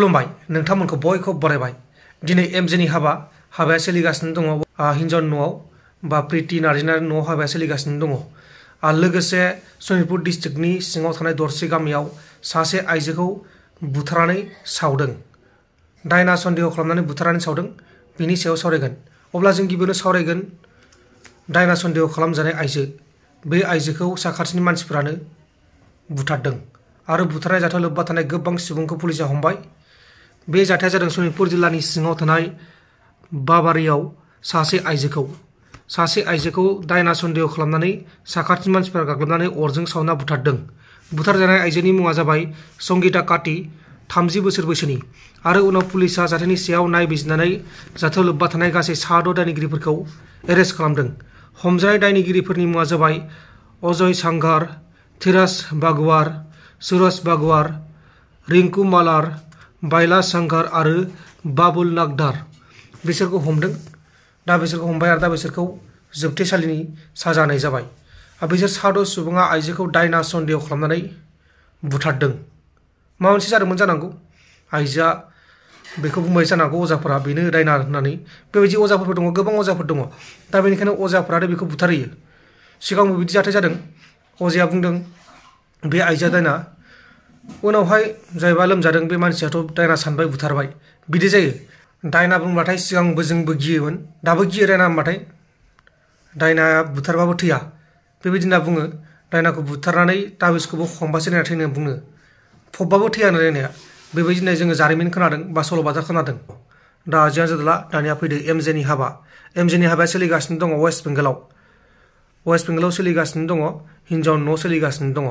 खुलुमबाय नोंथांमोनखौ बयखौ बरायबाय दिनै एमजेनि हाबाया सोलिगासिनो दङ हिन्जावनि न'आव बा प्रीति नार्जीनि न'आव हाबाया सोलिगासिनो दङ लोगोसे सनितपुर डिस्ट्रिक्टनि सिङाव थानाय दरसे गामियाव सासे आइजोखौ बुथारनानै सावदों दायना सन्देह खालामनानै बुथारनानै सावदों बिनि सायाव सावरायगोन अब्ला जों गिबियावनो सावरायगोन दायना सन्देह खालामजानाय आइजो बे आइजोखौ साखाथिनि मानसिफोरानो बुथारदों आरो बुथारनाय जाथायाव लोब्बा थानाय गोबां सुबुंखौ पुलिसा हमबाय बे जाथाया जादों सनितपुर जिल्लानि सिङाव थानाय बाबारियाव सासे आइजोखौ दायना सन्देह खालामनानै साखाथिनि मानसिफोरा गाग्लोबनानै अरजों सावना बुथारदों बुथारजानाय आइजोनि मुङा जाबाय संगीता काटी 30 बोसोर बैसोनि आरो उनाव पुलिसा जाथायनि सायाव नायबिजिरनानै जाथायाव लोब्बा थानाय गासै 6 दायनिगिरिफोरखौ एरेस्ट खालामदों हमजानाय दायनिगिरिफोरनि मुङा जाबाय अजय सांघार धीराज बागवार सूरज बागवार रिंकू मालार बायला सांघार आरो बाबुल नागदार बिसोरखौ हमदों दा बिसोरखौ हमबाय आरो दा बिसोरखौ जोबथेसालिनि साजा होनाय जाबाय बिसोर 6 सुबुङा आइजोखौ दायना सन्देह खालामनानै बुथारदों माबा मोनसे जादोंमोन जानांगौ आइजोआ बेखौ बुंबाय जानांगौ अजाफोरा बेनो दायना होननानै बेबायदि अजाफोर दङ गोबां अजाफोर दङ दा बेनिखायनो अजाफोरा बेखौ बुथारहैयो सिगांबो बिदि जाथाय जादों अजाया बुंदों बे आइजोआ दायना उनावहाय जायबा लोमजादों बे मानसियाथ' दायना सानबाय बुथारबाय बिदि जायो दायना बुंबाथाय सिगांबो जोंबो गियोमोन दाबो गियो दायना होनबाथाय दायनाया बुथारबाबो थैया बेबायदि होनना बुङो दायनाखौ बुथारनानै ताबिजखौबो हमबासो दायना थैनो बुङो फबबाबो थैयानो दायनाया बेबायदि होननाय जोङो जारिमिन खोनादों बा सल'बाथा खोनादों दा जियानो जादोला दानिया फैदो एमजेनि हाबाया सोलिगासिनो दङ वेस्ट बेंगलाव सोलिगासिनो दङ हिन्जावनि न' सोलिगासिनो दङ